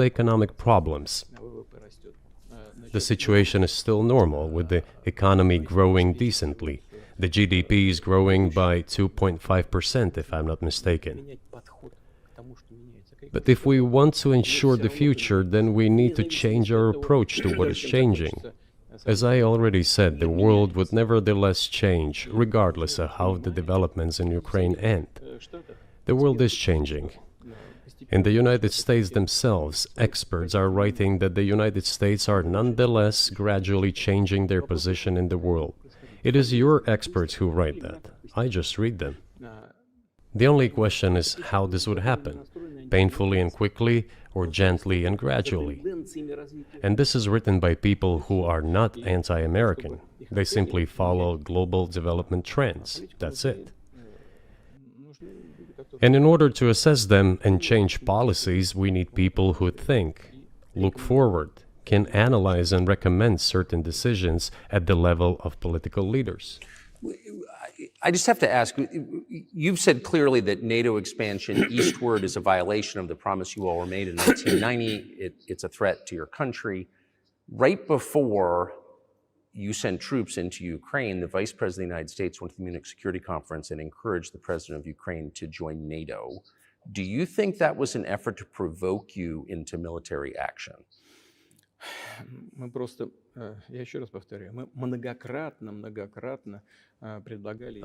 economic problems. The situation is still normal, with the economy growing decently. The GDP is growing by 2.5%, if I'm not mistaken. But if we want to ensure the future, then we need to change our approach to what is changing. As I already said, the world would nevertheless change, regardless of how the developments in Ukraine end. The world is changing. In the United States themselves, experts are writing that the United States are nonetheless gradually changing their position in the world. It is your experts who write that. I just read them. The only question is how this would happen, painfully and quickly, or gently and gradually. And this is written by people who are not anti-American. They simply follow global development trends. That's it. And in order to assess them and change policies, we need people who think, look forward, can analyze and recommend certain decisions at the level of political leaders. I just have to ask, you've said clearly that NATO expansion eastward is a violation of the promise you all were made in 1990. It's a threat to your country. Right before you sent troops into Ukraine, the Vice President of the United States went to the Munich Security Conference and encouraged the President of Ukraine to join NATO. Do you think that was an effort to provoke you into military action?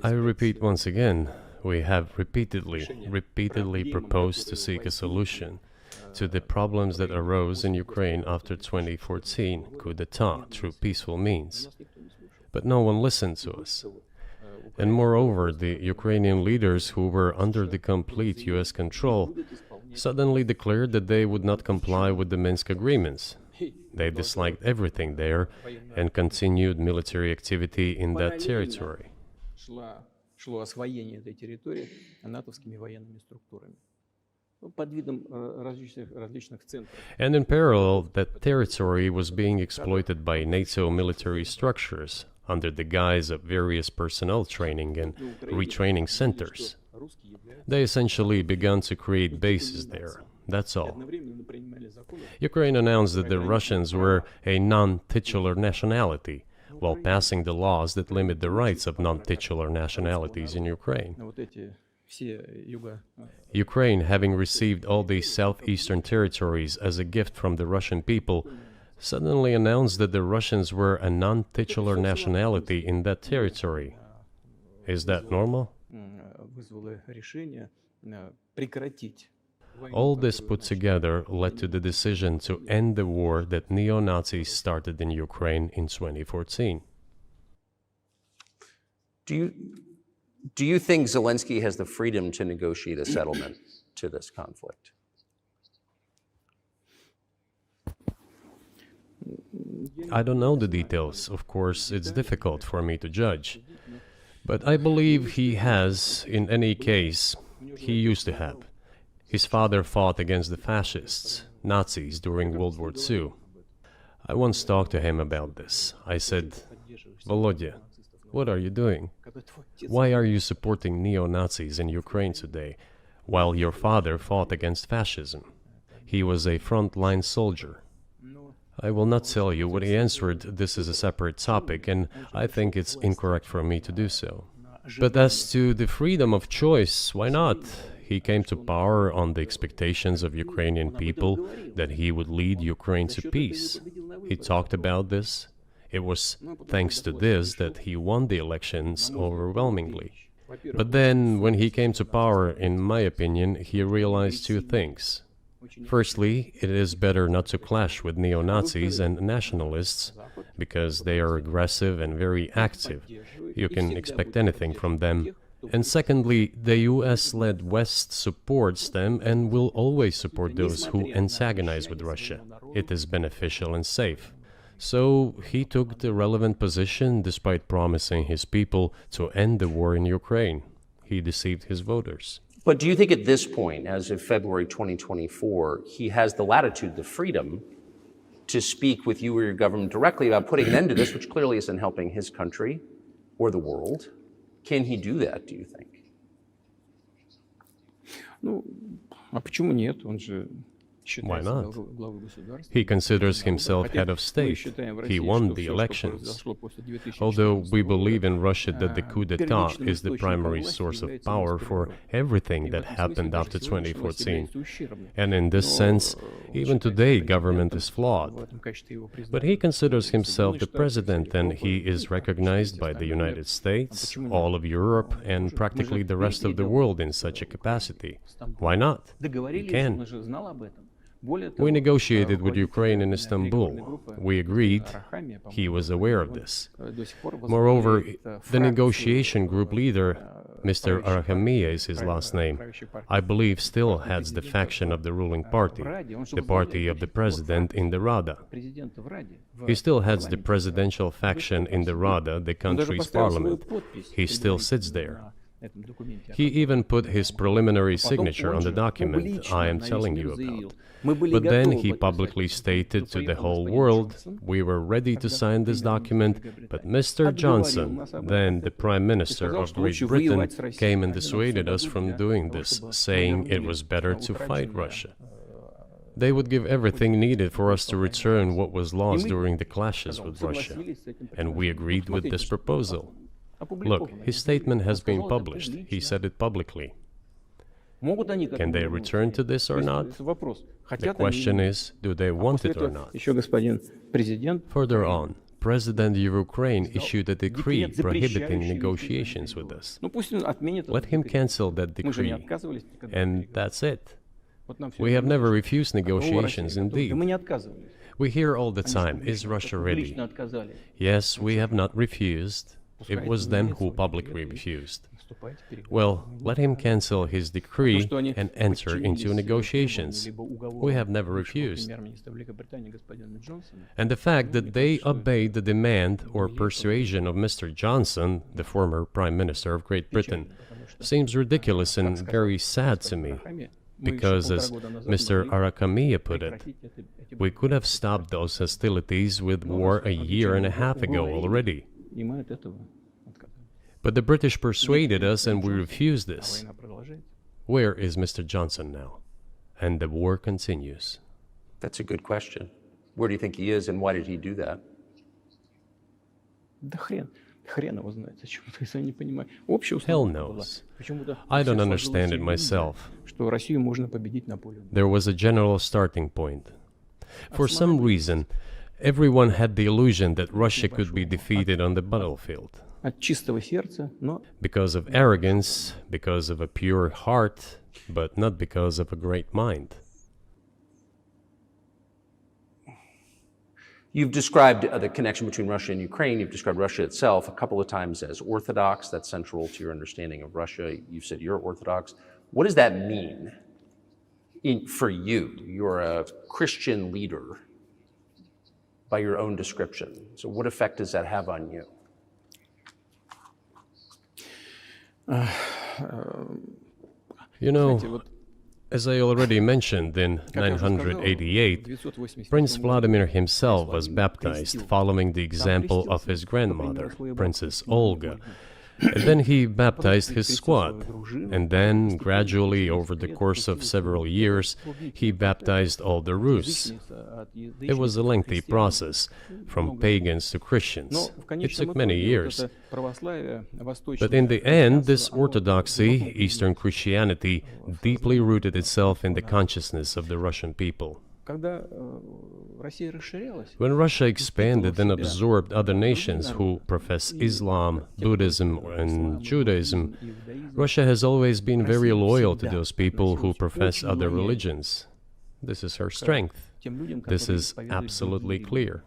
I repeat once again, we have repeatedly proposed to seek a solution to the problems that arose in Ukraine after 2014 coup d'etat through peaceful means. But no one listened to us. And moreover, the Ukrainian leaders who were under the complete US control suddenly declared that they would not comply with the Minsk agreements. They disliked everything there and continued military activity in that territory. And in parallel, that territory was being exploited by NATO military structures under the guise of various personnel training and retraining centers. They essentially began to create bases there. That's all. Ukraine announced that the Russians were a non-titular nationality, while passing the laws that limit the rights of non-titular nationalities in Ukraine. Ukraine, having received all these southeastern territories as a gift from the Russian people, suddenly announced that the Russians were a non-titular nationality in that territory. Is that normal? All this put together led to the decision to end the war that neo-Nazis started in Ukraine in 2014. Do you think Zelensky has the freedom to negotiate a settlement to this conflict? I don't know the details. Of course, it's difficult for me to judge. But I believe he has, in any case, he used to have. His father fought against the fascists, Nazis, during World War II. I once talked to him about this. I said, Volodya, what are you doing? Why are you supporting neo-Nazis in Ukraine today, while your father fought against fascism? He was a front-line soldier. I will not tell you what he answered. This is a separate topic, and I think it's incorrect for me to do so. But as to the freedom of choice, why not? He came to power on the expectations of Ukrainian people that he would lead Ukraine to peace. He talked about this. It was thanks to this that he won the elections overwhelmingly. But then, when he came to power, in my opinion, he realized two things. Firstly, it is better not to clash with neo-Nazis and nationalists, because they are aggressive and very active. You can expect anything from them. And secondly, the US-led West supports them and will always support those who antagonize with Russia. It is beneficial and safe. So he took the relevant position despite promising his people to end the war in Ukraine. He deceived his voters. But do you think at this point, as of February 2024, he has the latitude, the freedom to speak with you or your government directly about putting an end to this, which clearly isn't helping his country or the world? Can he do that, do you think? Why not? He considers himself head of state. He won the elections. Although we believe in Russia that the coup d'etat is the primary source of power for everything that happened after 2014. And in this sense, even today, government is flawed. But he considers himself the president, and he is recognized by the United States, all of Europe, and practically the rest of the world in such a capacity. Why not? He can. We negotiated with Ukraine in Istanbul. We agreed. He was aware of this. Moreover, the negotiation group leader, Mr. Arahamiya is his last name, I believe still heads the faction of the ruling party, the party of the president in the Rada. He still heads the presidential faction in the Rada, the country's parliament. He still sits there. He even put his preliminary signature on the document I am telling you about. But then he publicly stated to the whole world, we were ready to sign this document, but Mr. Johnson, then the Prime Minister of Great Britain, came and dissuaded us from doing this, saying it was better to fight Russia. They would give everything needed for us to return what was lost during the clashes with Russia. And we agreed with this proposal. Look, his statement has been published. He said it publicly. Can they return to this or not? The question is, do they want it or not? Further on, President of Ukraine issued a decree prohibiting negotiations with us. Let him cancel that decree, and that's it. We have never refused negotiations, indeed. We hear all the time, is Russia ready? Yes, we have not refused. It was them who publicly refused. Well, let him cancel his decree and enter into negotiations. We have never refused. And the fact that they obeyed the demand or persuasion of Mr. Johnson, the former Prime Minister of Great Britain, seems ridiculous and very sad to me. Because, as Mr. Arahamiya put it, we could have stopped those hostilities with war a year and a half ago already. But the British persuaded us and we refused this. Where is Mr. Johnson now? And the war continues. That's a good question. Where do you think he is and why did he do that? Hell knows. I don't understand it myself. There was a general starting point. For some reason, everyone had the illusion that Russia could be defeated on the battlefield. Because of arrogance, because of a pure heart, but not because of a great mind. You've described the connection between Russia and Ukraine. You've described Russia itself a couple of times as orthodox. That's central to your understanding of Russia. You've said you're orthodox. What does that mean for you? You're a Christian leader by your own description. So what effect does that have on you? You know, as I already mentioned, in 988, Prince Vladimir himself was baptized following the example of his grandmother, Princess Olga. And then he baptized his squad, and then, gradually, over the course of several years, he baptized all the Rus. It was a lengthy process, from pagans to Christians. It took many years. But in the end, this orthodoxy, Eastern Christianity, deeply rooted itself in the consciousness of the Russian people. When Russia expanded and absorbed other nations who profess Islam, Buddhism, and Judaism, Russia has always been very loyal to those people who profess other religions. This is her strength. This is absolutely clear.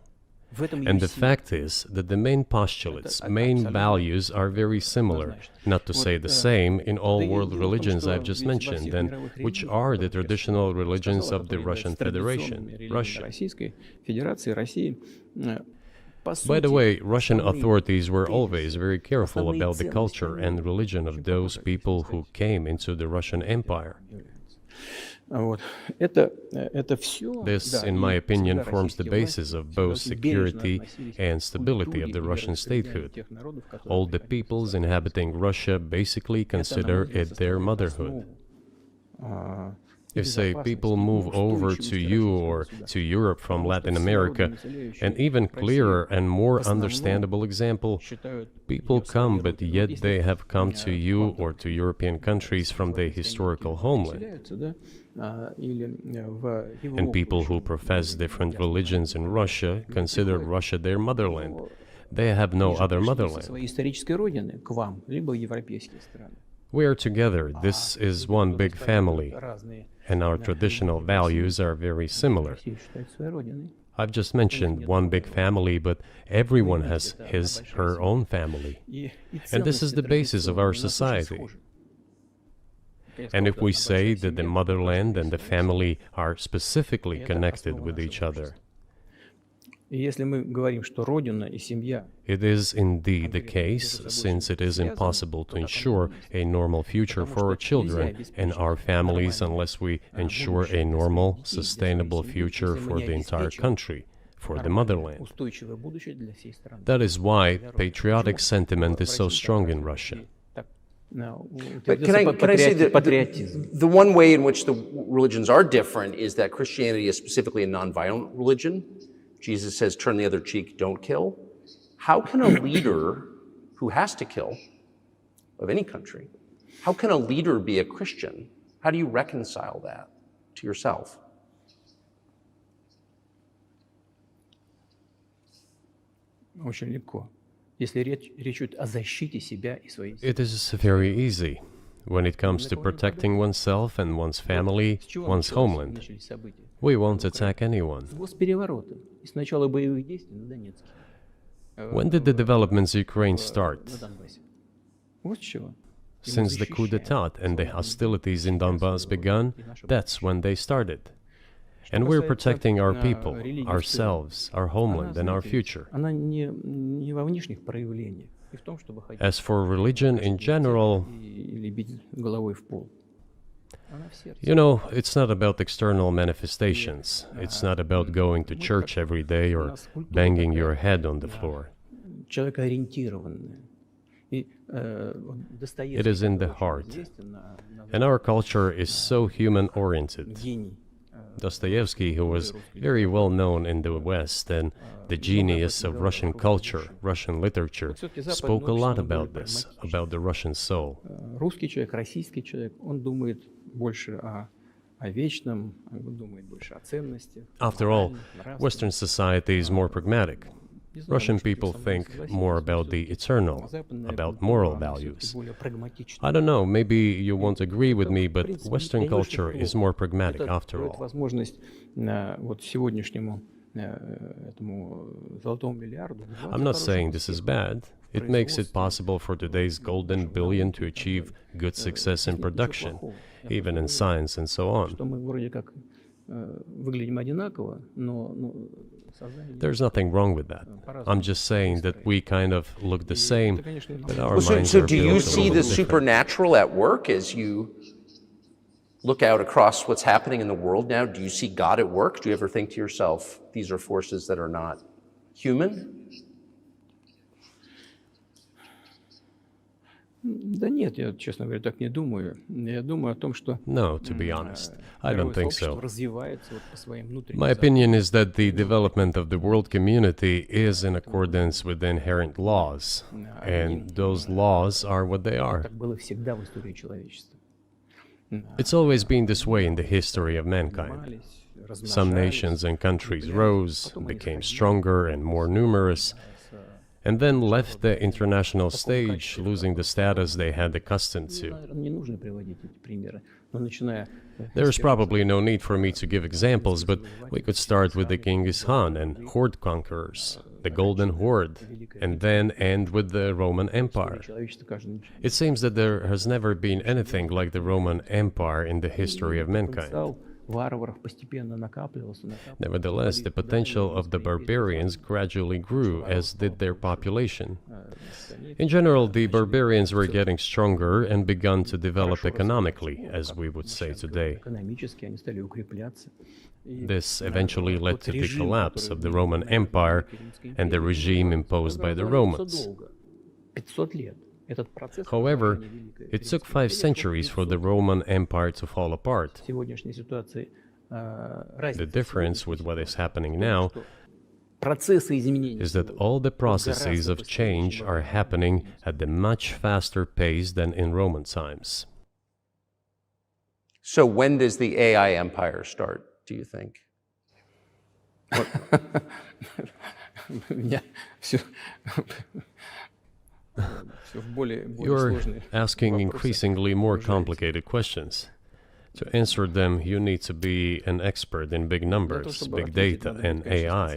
And the fact is that the main postulates, main values are very similar, not to say the same, in all world religions I've just mentioned, and which are the traditional religions of the Russian Federation, Russia. By the way, Russian authorities were always very careful about the culture and religion of those people who came into the Russian Empire. This, in my opinion, forms the basis of both security and stability of the Russian statehood. All the peoples inhabiting Russia basically consider it their motherhood. If, say, people move over to you or to Europe from Latin America, an even clearer and more understandable example, people come, but yet they have come to you or to European countries from their historical homeland. And people who profess different religions in Russia consider Russia their motherland. They have no other motherland. We are together. This is one big family, and our traditional values are very similar. I've just mentioned one big family, but everyone has his, her own family. And this is the basis of our society. And if we say that the motherland and the family are specifically connected with each other, it is indeed the case, since it is impossible to ensure a normal future for our children and our families unless we ensure a normal, sustainable future for the entire country, for the motherland. That is why patriotic sentiment is so strong in Russia. But can I say that the one way in which the religions are different is that Christianity is specifically a nonviolent religion. Jesus says, turn the other cheek, don't kill. How can a leader who has to kill, of any country, how can a leader be a Christian? How do you reconcile that to yourself? It is very easy when it comes to protecting oneself and one's family, one's homeland. We won't attack anyone. When did the developments in Ukraine start? Since the coup d'etat and the hostilities in Donbass began, that's when they started. And we're protecting our people, ourselves, our homeland, and our future. As for religion in general, you know, it's not about external manifestations. It's not about going to church every day or banging your head on the floor. It is in the heart. And our culture is so human-oriented. Dostoevsky, who was very well known in the West and the genius of Russian culture, Russian literature, spoke a lot about this, about the Russian soul. After all, Western society is more pragmatic. Russian people think more about the eternal, about moral values. I don't know, maybe you won't agree with me, but Western culture is more pragmatic after all. I'm not saying this is bad. It makes it possible for today's golden billion to achieve good success in production, even in science and so on. There's nothing wrong with that. I'm just saying that we kind of look the same, but our minds So are do you built a see little the different. supernatural at work as you look out across what's happening in the world now? Do you see God at work? Do you ever think to yourself, these are forces that are not human? No, to be honest, I don't think so. My opinion is that the development of the world community is in accordance with the inherent laws, and those laws are what they are. It's always been this way in the history of mankind. Some nations and countries rose, became stronger and more numerous, and then left the international stage, losing the status they had accustomed to. There is probably no need for me to give examples, but we could start with the Genghis Khan and horde conquerors, the Golden Horde, and then end with the Roman Empire. It seems that there has never been anything like the Roman Empire in the history of mankind. Nevertheless, the potential of the barbarians gradually grew, as did their population. In general, the barbarians were getting stronger and began to develop economically, as we would say today. This eventually led to the collapse of the Roman Empire and the regime imposed by the Romans. However, it took 5 centuries for the Roman Empire to fall apart. The difference with what is happening now is that all the processes of change are happening at a much faster pace than in Roman times. So when does the AI empire start, do you think? You're asking increasingly more complicated questions. To answer them, you need to be an expert in big numbers, big data, and AI.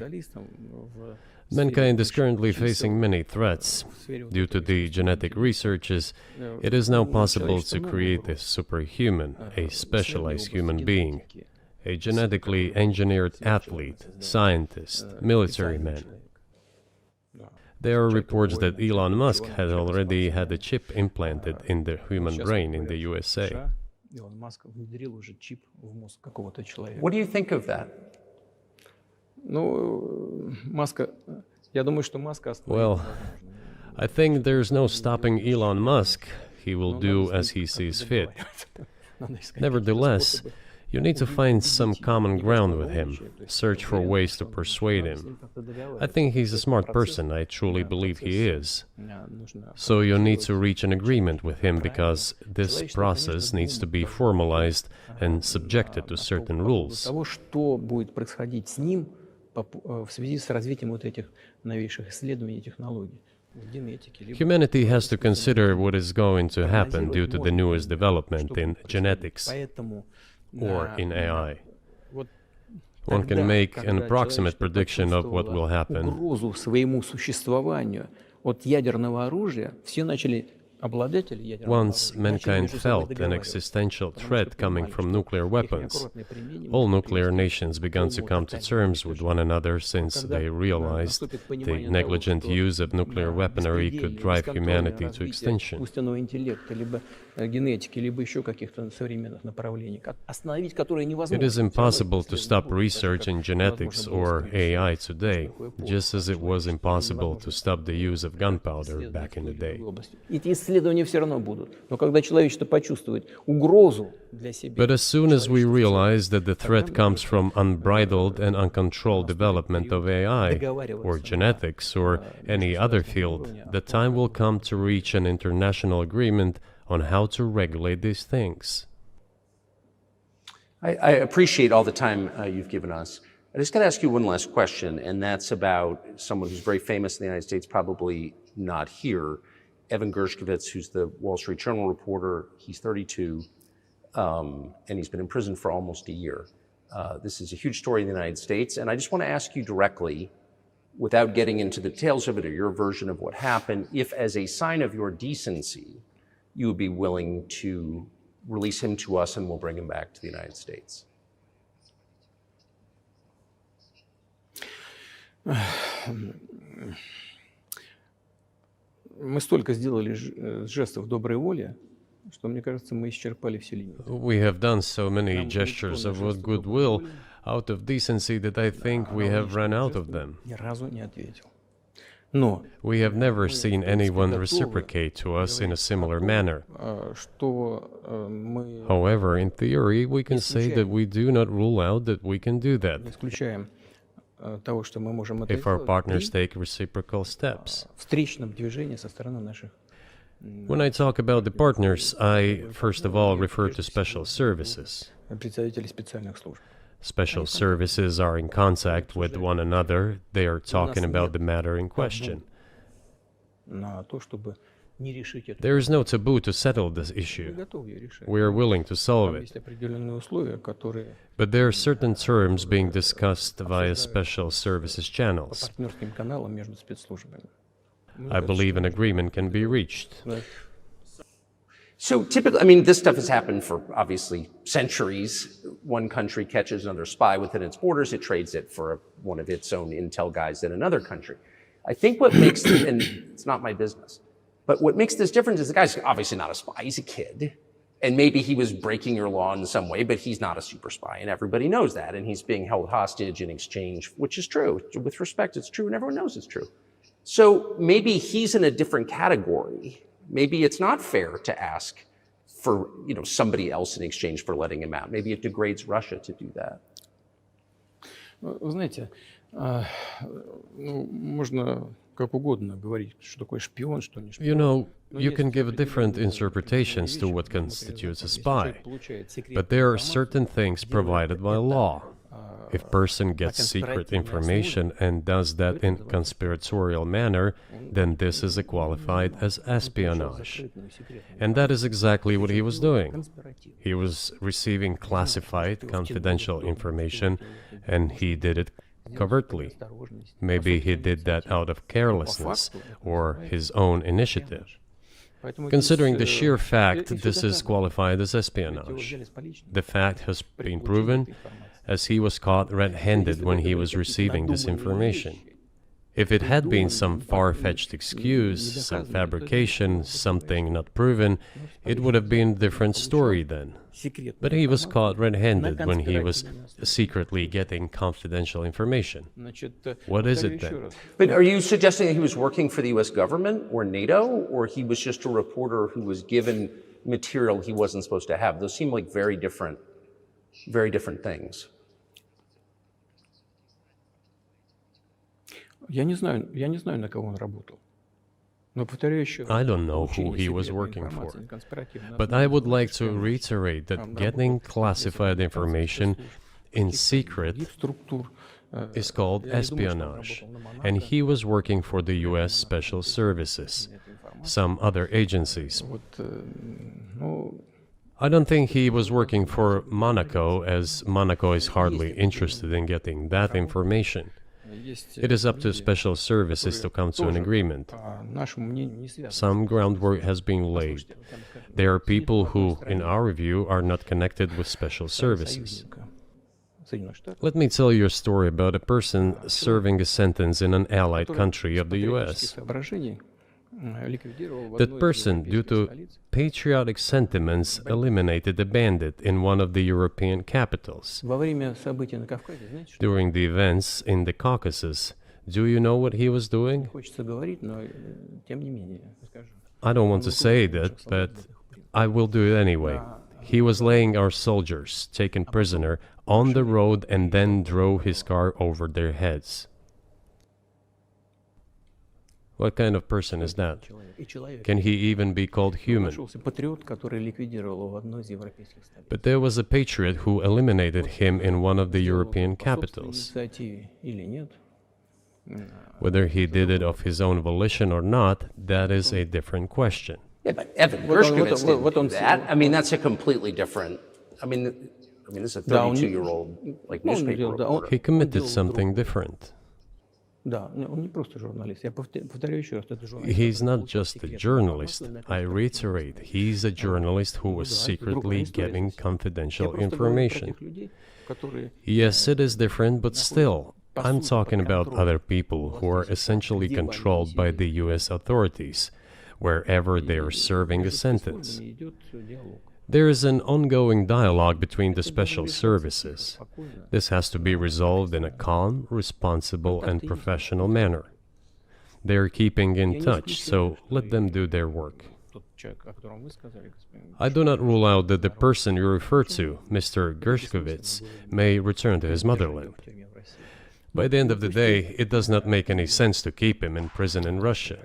Mankind is currently facing many threats. Due to the genetic researches, it is now possible to create a superhuman, a specialized human being, a genetically engineered athlete, scientist, military man. There are reports that Elon Musk has already had a chip implanted in the human brain in the USA. What do you think of that? Well, I think there's no stopping Elon Musk. He will do as he sees fit. Nevertheless, you need to find some common ground with him, search for ways to persuade him. I think he's a smart person, I truly believe he is. So you need to reach an agreement with him because this process needs to be formalized and subjected to certain rules. Humanity has to consider what is going to happen due to the newest development in genetics or in AI. One can make an approximate prediction of what will happen. Once mankind felt an existential threat coming from nuclear weapons, all nuclear nations began to come to terms with one another since they realized the negligent use of nuclear weaponry could drive humanity to extinction. It is impossible to stop research in genetics or AI today, just as it was impossible to stop the use of gunpowder back in the day. But as soon as we realize that the threat comes from unbridled and uncontrolled development of AI, or genetics, or any other field, the time will come to reach an international agreement on how to regulate these things. I appreciate all the time you've given us. I just got to ask you one last question, and that's about someone who's very famous in the United States, probably not here, Evan Gershkovich, who's the Wall Street Journal reporter. He's 32, and he's been in prison for almost a year. This is a huge story in the United States, and I just want to ask you directly, without getting into the details of it or your version of what happened, if as a sign of your decency, you would be willing to release him to us and we'll bring him back to the United States. Мы столько сделали жестов доброй воли, что, мне кажется, мы исчерпали все лимиты. We have done so many gestures of goodwill out of decency that I think we have run out of them. Ни разу не ответил. We have never seen anyone reciprocate to us in a similar manner. However, in theory, we can say that we do not rule out that we can do that if our partners take reciprocal steps. When I talk about the partners, I first of all refer to special services. Special services are in contact with one another. They are talking about the matter in question. There is no taboo to settle this issue. We are willing to solve it. But there are certain terms being discussed via special services channels. I believe an agreement can be reached. So typically, I mean, this stuff has happened for obviously centuries. One country catches another spy within its borders, it trades it for one of its own intel guys in another country. I think what makes, and it's not my business, but what makes this different is the guy's obviously not a spy, he's a kid. And maybe he was breaking your law in some way, but he's not a super spy, and everybody knows that. And he's being held hostage in exchange, which is true. With respect, it's true, and everyone knows it's true. So maybe he's in a different category maybe it's not fair to ask for somebody else in exchange for letting him out. Maybe it degrades Russia to do that. Вы знаете, можно как угодно говорить, что такое шпион, что не шпион. You can give different interpretations to what constitutes a spy, but there are certain things provided by law. If a person gets secret information and does that in a conspiratorial manner, then this is qualified as espionage. And that is exactly what he was doing. He was receiving classified, confidential information, and he did it covertly. Maybe he did that out of carelessness or his own initiative. Considering the sheer fact, this is qualified as espionage. The fact has been proven, as he was caught red-handed when he was receiving this information. If it had been some far-fetched excuse, some fabrication, something not proven, it would have been a different story then. But he was caught red-handed when he was secretly getting confidential information. What is it then? But are you suggesting that he was working for the US government or NATO, or he was just a reporter who was given material he wasn't supposed to have? Those seem like very different things. Я не знаю, на кого он работал. Но повторяю еще раз. I don't know who he was working for, but I would like to reiterate that getting classified information in secret is called espionage, and he was working for the US Special Services, some other agencies. I don't think he was working for Monaco, as Monaco is hardly interested in getting that information. It is up to special services to come to an agreement. Some groundwork has been laid. There are people who, in our view, are not connected with special services. Let me tell you a story about a person serving a sentence in an allied country of the US. That person, due to patriotic sentiments, eliminated a bandit in one of the European capitals. During the events in the Caucasus, do you know what he was doing? I don't want to say that, but I will do it anyway. He was laying our soldiers, taken prisoner, on the road and then drove his car over their heads. What kind of person is that? Can he even be called human? But there was a patriot who eliminated him in one of the European capitals. Whether he did it of his own volition or not, that is a different question. Yeah, but Evan Gershkovich didn't do that. I mean, that's a completely different. I mean, this is a 32-year-old newspaper reporter. He committed something different. He's not just a journalist. I reiterate, he's a journalist who was secretly getting confidential information. Yes, it is different, but still, I'm talking about other people who are essentially controlled by the US authorities, wherever they are serving a sentence. There is an ongoing dialogue between the special services. This has to be resolved in a calm, responsible, and professional manner. They are keeping in touch, so let them do their work. I do not rule out that the person you refer to, Mr. Gershkovich, may return to his motherland. By the end of the day, it does not make any sense to keep him in prison in Russia.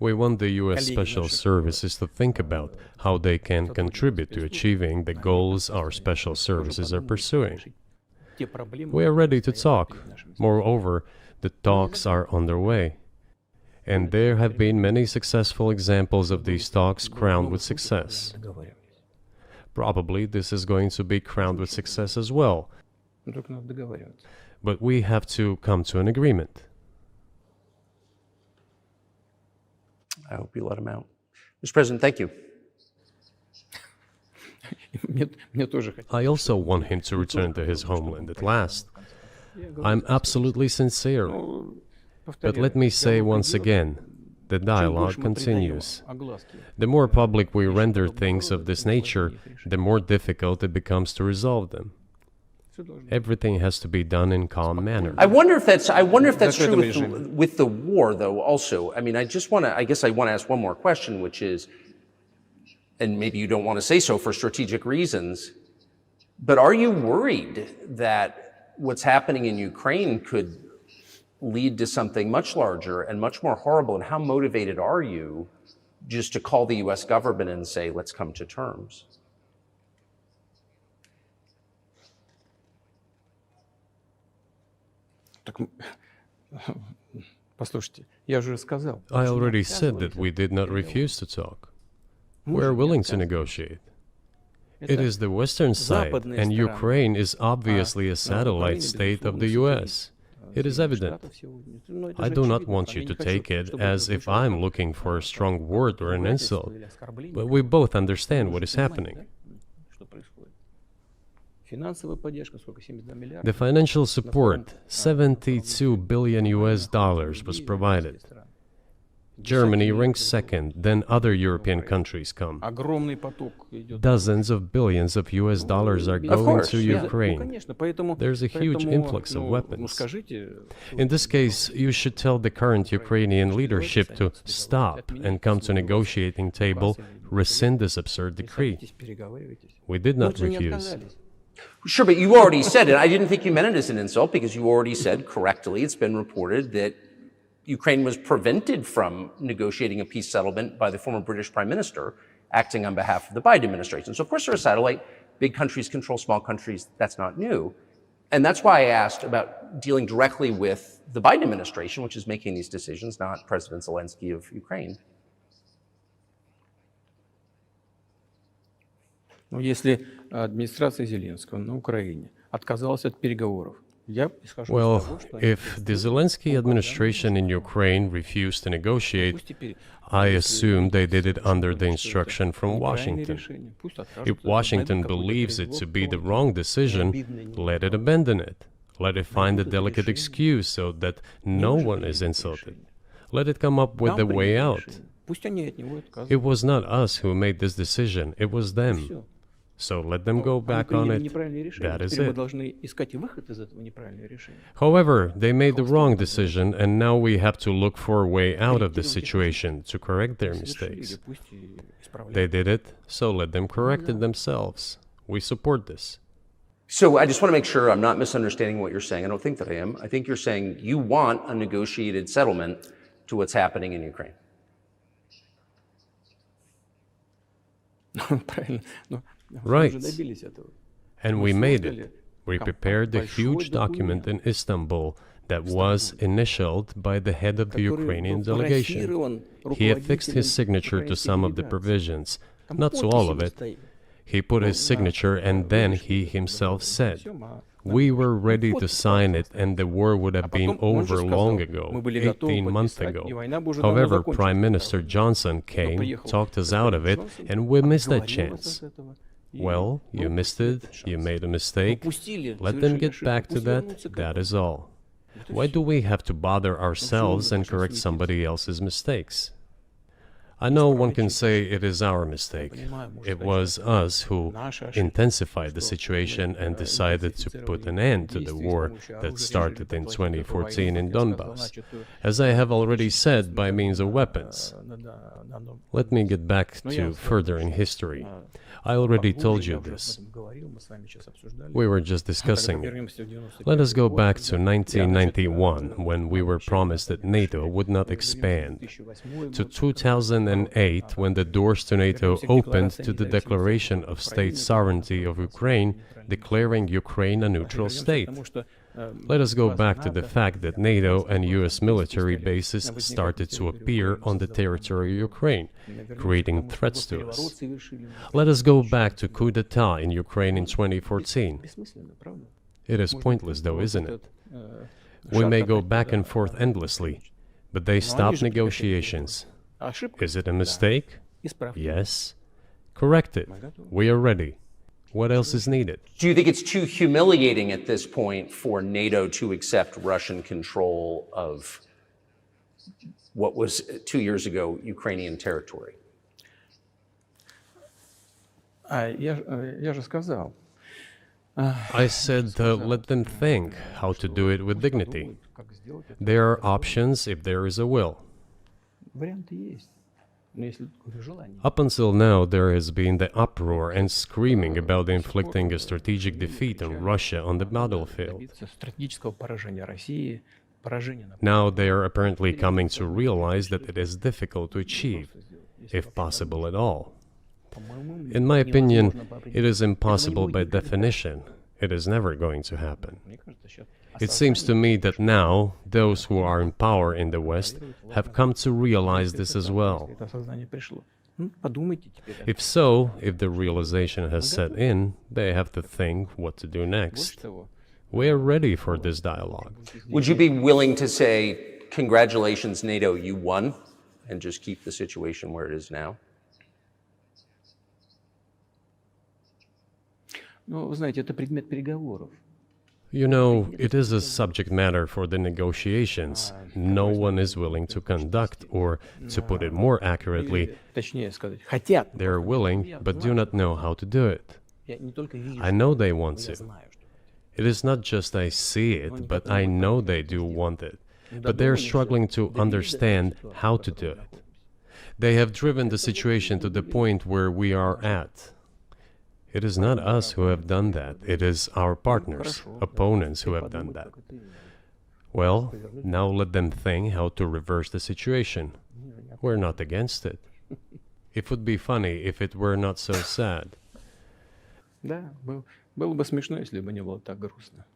We want the US Special Services to think about how they can contribute to achieving the goals our special services are pursuing. We are ready to talk. Moreover, the talks are underway. And there have been many successful examples of these talks crowned with success. Probably this is going to be crowned with success as well. But we have to come to an agreement. I hope you let him out. Mr. President, thank you. I also want him to return to his homeland at last. I'm absolutely sincere. But let me say once again, the dialogue continues. The more public we render things of this nature, the more difficult it becomes to resolve them. Everything has to be done in calm manner. I wonder if that's true Закрытом with the war, though. Also, I mean, I guess I want to ask one more question, which is, and maybe you don't want to say so for strategic reasons, but are you worried that what's happening in Ukraine could lead to something much larger and much more horrible? And how motivated are you just to call the U.S. government and say, let's come to terms? Так, послушайте, я же сказал. I already said that we did not refuse to talk. We're willing to negotiate. It is the Western side, and Ukraine is obviously a satellite state of the US. It is evident. I do not want you to take it as if I'm looking for a strong word or an insult, but we both understand what is happening. The financial support, 72 billion US dollars, was provided. Germany ranks second, then other European countries come. Dozens of billions of US dollars are going to Ukraine. There's a huge influx of weapons. In this case, you should tell the current Ukrainian leadership to stop and come to negotiating table, rescind this absurd decree. We did not refuse. Sure, but you already said it. I didn't think you meant it as an insult because you already said correctly, it's been reported that Ukraine was prevented from negotiating a peace settlement by the former British Prime Minister acting on behalf of the Biden administration. So of course they're a satellite. Big countries control small countries. That's not new. And that's why I asked about dealing directly with the Biden administration, which is making these decisions, not President Zelensky of Ukraine. Но если администрация Зеленского на Украине отказалась от переговоров, well, if the Zelensky administration in Ukraine refused to negotiate, I assume they did it under the instruction from Washington. If Washington believes it to be the wrong decision, let it abandon it. Let it find a delicate excuse so that no one is insulted. Let it come up with a way out. It was not us who made this decision, it was them. So let them go back on it. That is it. However, they made the wrong decision, and now we have to look for a way out of the situation to correct their mistakes. They did it, so let them correct it themselves. We support this. So I just want to make sure I'm not misunderstanding what you're saying. I don't think that I am. I think you're saying you want a negotiated settlement to what's happening in Ukraine. Right. And we made it. We prepared a huge document in Istanbul that was initialed by the head of the Ukrainian delegation. He affixed his signature to some of the provisions, not to all of it. He put his signature and then he himself said, we were ready to sign it and the war would have been over long ago, 18 months ago. However, Prime Minister Johnson came, talked us out of it, and we missed that chance. Well, you missed it, you made a mistake. Let them get back to that, that is all. Why do we have to bother ourselves and correct somebody else's mistakes? I know one can say it is our mistake. It was us who intensified the situation and decided to put an end to the war that started in 2014 in Donbass, as I have already said, by means of weapons. Let me get back to further in history. I already told you this. We were just discussing it. Let us go back to 1991, when we were promised that NATO would not expand, to 2008, when the doors to NATO opened to the declaration of state sovereignty of Ukraine, declaring Ukraine a neutral state. Let us go back to the fact that NATO and US military bases started to appear on the territory of Ukraine, creating threats to us. Let us go back to coup d'etat in Ukraine in 2014. It is pointless though, isn't it? We may go back and forth endlessly, but they stopped negotiations. Is it a mistake? Yes. Correct it. We are ready. What else is needed? Do you think it's too humiliating at this point for NATO to accept Russian control of what was 2 years ago Ukrainian territory? Я же сказал, I said, let them think how to do it with dignity. There are options if there is a will. Варианты есть. Но если желание. Up until now, there has been the uproar and screaming about inflicting a strategic defeat on Russia on the battlefield. Стратегического поражения России, поражения на Now they are apparently coming to realize that it is difficult to achieve, if possible at all. In my opinion, it is impossible by definition. It is never going to happen. It seems to me that now, those who are in power in the West have come to realize this as well. это осознание пришло. Подумайте теперь. If so, if the realization has set in, they have to think what to do next. We are ready for this dialogue. Would you be willing to say, congratulations, NATO, you won, and just keep the situation where it is now? Ну, вы знаете, это предмет переговоров. You know, it is a subject matter for the negotiations. No one is willing to conduct, or, to put it more accurately, Точнее сказать, хотят. they are willing but do not know how to do it. Я не только вижу, I know they want я to. знаю, что It is not just I see it, but I know they do want it. But they are struggling to understand how to do it. They have driven the situation to the point where we are at. It is not us who have done that. It is our partners, opponents who have done that. Well, now let them think how to reverse the situation. We're not against it. It would be funny if it were not so sad. Да, было бы смешно, если бы не было так грустно.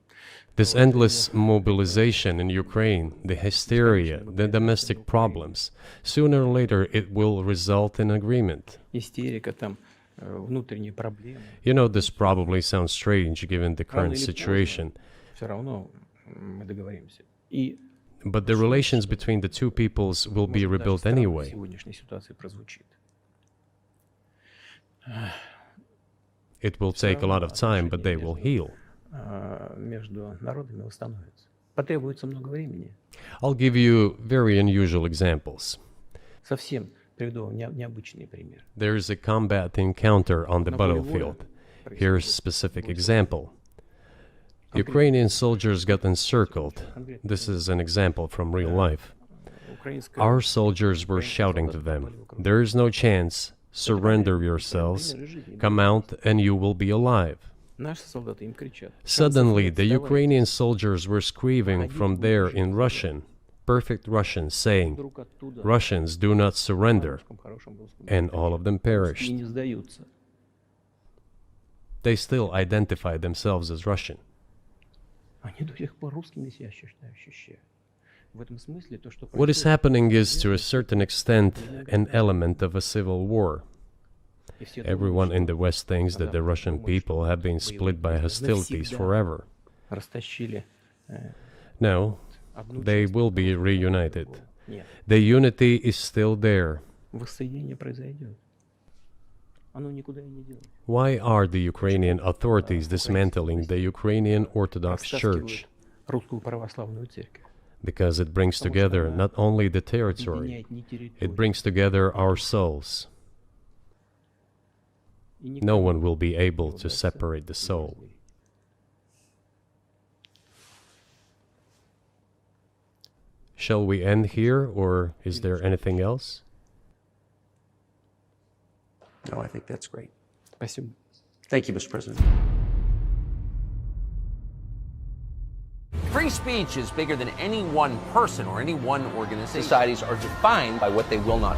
This endless mobilization in Ukraine, the hysteria, the domestic problems, sooner or later it will result in agreement. Истерика, там, внутренние проблемы. You know, this probably sounds strange given the current situation, Все равно мы договоримся. И but the relations between the two peoples will be rebuilt anyway. сегодняшней ситуации прозвучит. It will take a lot of time, but they will heal. Между народами восстановится. Потребуется много времени. I'll give you very unusual examples. Совсем приведу вам необычный пример. There is a combat encounter on the battlefield. Here's a specific example. Ukrainian soldiers got encircled. This is an example from real life. Our soldiers were shouting to them, "There is no chance. Surrender yourselves. Come out and you will be alive." Наши солдаты им кричат. Suddenly, the Ukrainian soldiers were screaming from there in Russian, perfect Russian, saying, Вдруг оттуда "Russians, do not surrender." хорошем русском And all of them perished. и не сдаются. They still identify themselves as Russian. Они до сих пор русскими себя ощущают. В этом смысле то, что What is happening is, to a certain extent, an element of a civil war. Everyone in the West thinks that the Russian people have been split by hostilities forever. растащили. No, they will be reunited. Нет, The unity is still there. воссоединение произойдет. Оно никуда и не делось. Why are the Ukrainian authorities dismantling the Ukrainian Orthodox Church? Русскую православную церковь. Because it brings together not only the territory, Объединяет не территорию. it brings together our souls. И никто No one will be able to separate the soul. Shall we end here, or is there anything else? No, I think that's great. Спасибо. Thank you, Mr. President. Free speech is bigger than any one person or any one organization. Societies are defined by what they will not